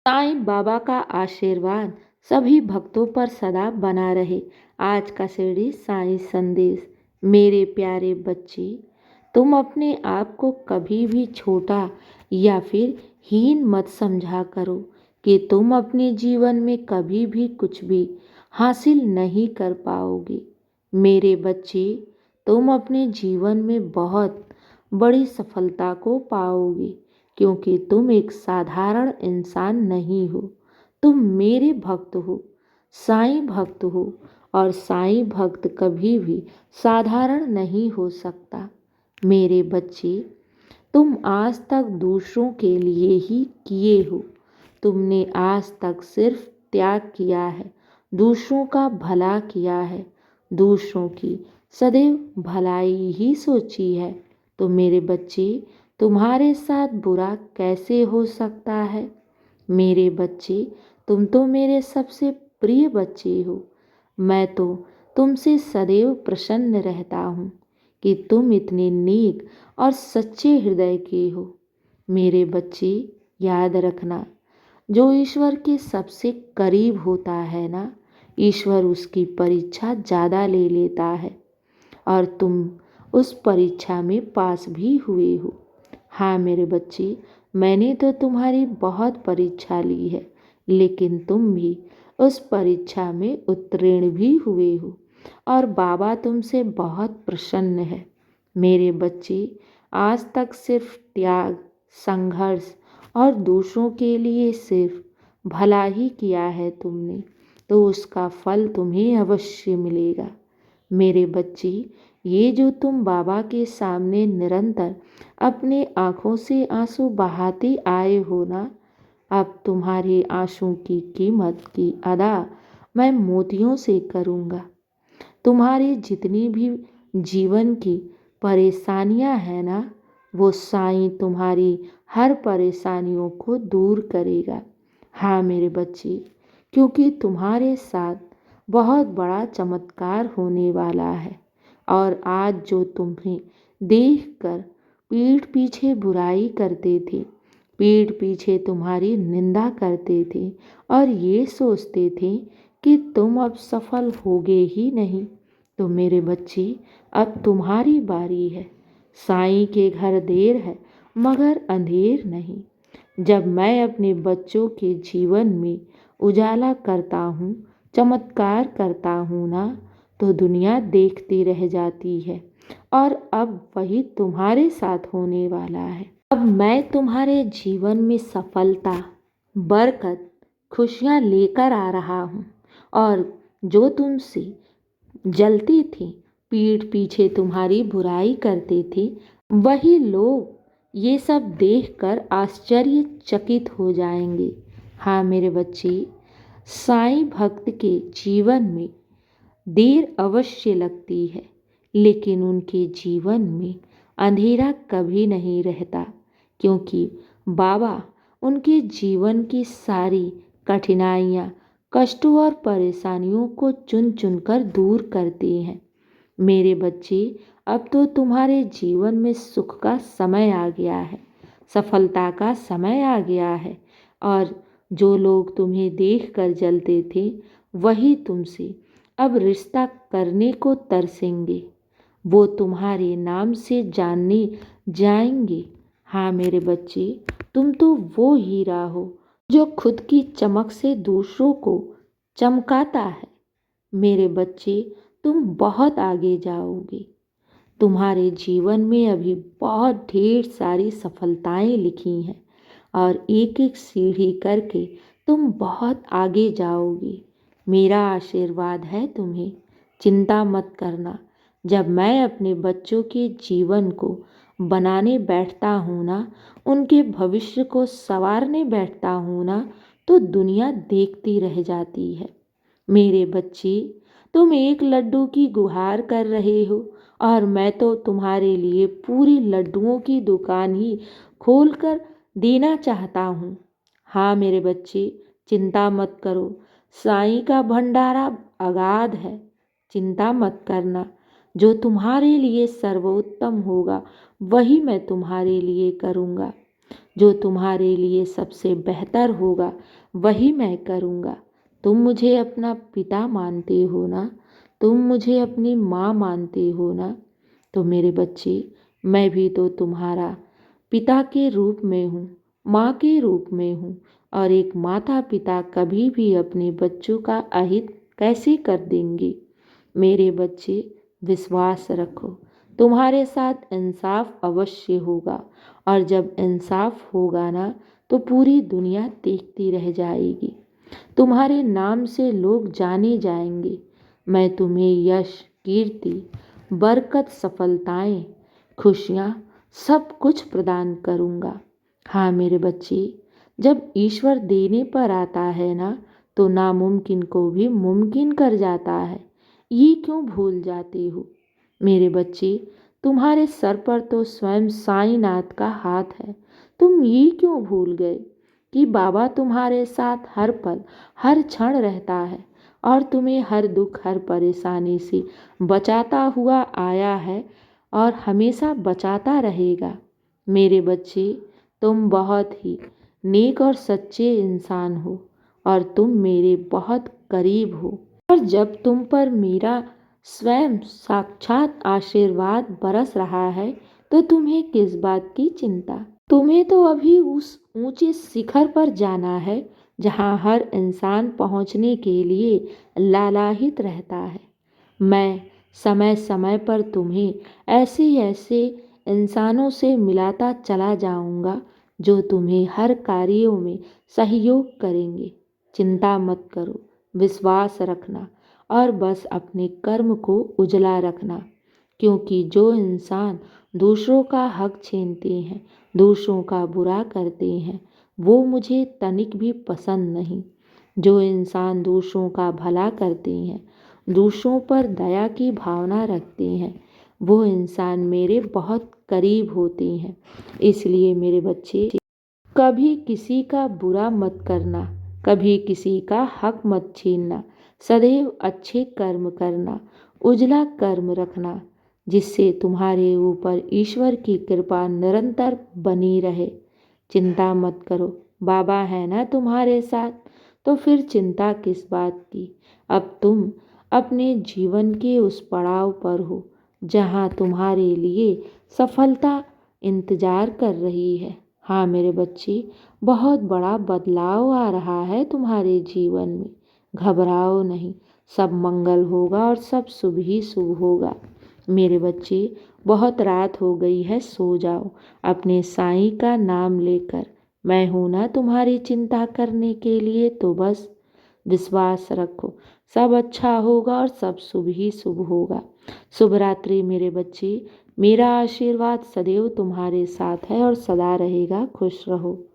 साईं बाबा का आशीर्वाद सभी भक्तों पर सदा बना रहे। आज का शिरडी साईं संदेश। मेरे प्यारे बच्चे, तुम अपने आप को कभी भी छोटा या फिर हीन मत समझा करो कि तुम अपने जीवन में कभी भी कुछ भी हासिल नहीं कर पाओगे। मेरे बच्चे, तुम अपने जीवन में बहुत बड़ी सफलता को पाओगे, क्योंकि तुम एक साधारण इंसान नहीं हो। तुम मेरे भक्त हो, साईं भक्त हो, और साईं भक्त कभी भी साधारण नहीं हो सकता। मेरे बच्चे, तुम आज तक दूसरों के लिए ही किए हो। तुमने आज तक सिर्फ त्याग किया है, दूसरों का भला किया है, दूसरों की सदैव भलाई ही सोची है। तो मेरे बच्चे, तुम्हारे साथ बुरा कैसे हो सकता है? मेरे बच्चे, तुम तो मेरे सबसे प्रिय बच्चे हो। मैं तो तुमसे सदैव प्रसन्न रहता हूँ कि तुम इतने नेक और सच्चे हृदय के हो। मेरे बच्चे, याद रखना, जो ईश्वर के सबसे करीब होता है ना, ईश्वर उसकी परीक्षा ज़्यादा ले लेता है, और तुम उस परीक्षा में पास भी हुए हो। हाँ मेरे बच्चे, मैंने तो तुम्हारी बहुत परीक्षा ली है, लेकिन तुम भी उस परीक्षा में उत्तीर्ण भी हुए हो, और बाबा तुमसे बहुत प्रसन्न है। मेरे बच्चे, आज तक सिर्फ त्याग, संघर्ष और दूसरों के लिए सिर्फ भला ही किया है तुमने, तो उसका फल तुम्हें अवश्य मिलेगा। मेरे बच्चे, ये जो तुम बाबा के सामने निरंतर अपने आँखों से आंसू बहाते आए हो ना, अब तुम्हारे आंसू की कीमत की अदा मैं मोतियों से करूँगा। तुम्हारी जितनी भी जीवन की परेशानियां हैं ना, वो साईं तुम्हारी हर परेशानियों को दूर करेगा। हाँ मेरे बच्चे, क्योंकि तुम्हारे साथ बहुत बड़ा चमत्कार होने वाला है। और आज जो तुम्हें देखकर पीठ पीछे बुराई करते थे, पीठ पीछे तुम्हारी निंदा करते थे, और ये सोचते थे कि तुम अब सफल होगे ही नहीं, तो मेरे बच्चे, अब तुम्हारी बारी है। साईं के घर देर है मगर अंधेर नहीं। जब मैं अपने बच्चों के जीवन में उजाला करता हूँ, चमत्कार करता हूँ ना, तो दुनिया देखती रह जाती है। और अब वही तुम्हारे साथ होने वाला है। अब मैं तुम्हारे जीवन में सफलता, बरकत, खुशियाँ लेकर आ रहा हूँ। और जो तुमसे जलते थे, पीठ पीछे तुम्हारी बुराई करते थे, वही लोग ये सब देखकर आश्चर्यचकित हो जाएंगे। हाँ मेरे बच्चे, साईं भक्त के जीवन में देर अवश्य लगती है, लेकिन उनके जीवन में अंधेरा कभी नहीं रहता, क्योंकि बाबा उनके जीवन की सारी कठिनाइयाँ, कष्टों और परेशानियों को चुन चुनकर दूर करते हैं। मेरे बच्चे, अब तो तुम्हारे जीवन में सुख का समय आ गया है, सफलता का समय आ गया है, और जो लोग तुम्हें देखकर जलते थे, वही तुमसे अब रिश्ता करने को तरसेंगे। वो तुम्हारे नाम से जानने जाएंगे। हाँ मेरे बच्चे, तुम तो वो हीरा हो जो खुद की चमक से दूसरों को चमकाता है। मेरे बच्चे, तुम बहुत आगे जाओगे। तुम्हारे जीवन में अभी बहुत ढेर सारी सफलताएं लिखी हैं, और एक एक सीढ़ी करके तुम बहुत आगे जाओगे। मेरा आशीर्वाद है तुम्हें। चिंता मत करना। जब मैं अपने बच्चों के जीवन को बनाने बैठता हूँ ना, उनके भविष्य को संवारने बैठता हूँ ना, तो दुनिया देखती रह जाती है। मेरे बच्चे, तुम एक लड्डू की गुहार कर रहे हो, और मैं तो तुम्हारे लिए पूरी लड्डुओं की दुकान ही खोल कर देना चाहता हूँ। हाँ मेरे बच्चे, चिंता मत करो। साईं का भंडारा अगाध है। चिंता मत करना। जो तुम्हारे लिए सर्वोत्तम होगा, वही मैं तुम्हारे लिए करूँगा। जो तुम्हारे लिए सबसे बेहतर होगा वही मैं करूँगा। तुम मुझे अपना पिता मानते हो ना? तुम मुझे अपनी माँ मानते हो ना? तो मेरे बच्चे, मैं भी तो तुम्हारा पिता के रूप में हूँ, माँ के रूप में हूँ। और एक माता पिता कभी भी अपने बच्चों का अहित कैसे कर देंगे? मेरे बच्चे, विश्वास रखो, तुम्हारे साथ इंसाफ अवश्य होगा। और जब इंसाफ होगा ना, तो पूरी दुनिया देखती रह जाएगी। तुम्हारे नाम से लोग जाने जाएंगे। मैं तुम्हें यश, कीर्ति, बरकत, सफलताएं, खुशियाँ, सब कुछ प्रदान करूँगा। हाँ मेरे बच्चे, जब ईश्वर देने पर आता है ना, तो नामुमकिन को भी मुमकिन कर जाता है। ये क्यों भूल जाते हो मेरे बच्चे? तुम्हारे सर पर तो स्वयं साईनाथ का हाथ है। तुम ये क्यों भूल गए कि बाबा तुम्हारे साथ हर पल, हर क्षण रहता है और तुम्हें हर दुख, हर परेशानी से बचाता हुआ आया है और हमेशा बचाता रहेगा। मेरे बच्चे, तुम बहुत ही नेक और सच्चे इंसान हो और तुम मेरे बहुत करीब हो। और जब तुम पर मेरा स्वयं साक्षात आशीर्वाद बरस रहा है, तो तुम्हें किस बात की चिंता? तुम्हें तो अभी उस ऊंचे शिखर पर जाना है जहां हर इंसान पहुंचने के लिए लालायित रहता है। मैं समय समय पर तुम्हें ऐसे ऐसे इंसानों से मिलाता चला जाऊंगा जो तुम्हें हर कार्यों में सहयोग करेंगे। चिंता मत करो, विश्वास रखना और बस अपने कर्म को उजला रखना। क्योंकि जो इंसान दूसरों का हक छीनते हैं, दूसरों का बुरा करते हैं, वो मुझे तनिक भी पसंद नहीं। जो इंसान दूसरों का भला करते हैं, दूसरों पर दया की भावना रखते हैं, वो इंसान मेरे बहुत करीब होते हैं। इसलिए मेरे बच्चे, कभी किसी का बुरा मत करना, कभी किसी का हक मत छीनना। सदैव अच्छे कर्म करना, उजला कर्म रखना, जिससे तुम्हारे ऊपर ईश्वर की कृपा निरंतर बनी रहे। चिंता मत करो, बाबा है ना तुम्हारे साथ, तो फिर चिंता किस बात की? अब तुम अपने जीवन के उस पड़ाव पर हो जहाँ तुम्हारे लिए सफलता इंतजार कर रही है। हाँ मेरे बच्चे, बहुत बड़ा बदलाव आ रहा है तुम्हारे जीवन में। घबराओ नहीं, सब मंगल होगा और सब शुभ ही शुभ होगा। मेरे बच्चे, बहुत रात हो गई है, सो जाओ अपने साईं का नाम लेकर। मैं हूं ना तुम्हारी चिंता करने के लिए, तो बस विश्वास रखो, सब अच्छा होगा और सब शुभ ही शुभ होगा। शुभ रात्रि मेरे बच्चे। मेरा आशीर्वाद सदैव तुम्हारे साथ है और सदा रहेगा। खुश रहो।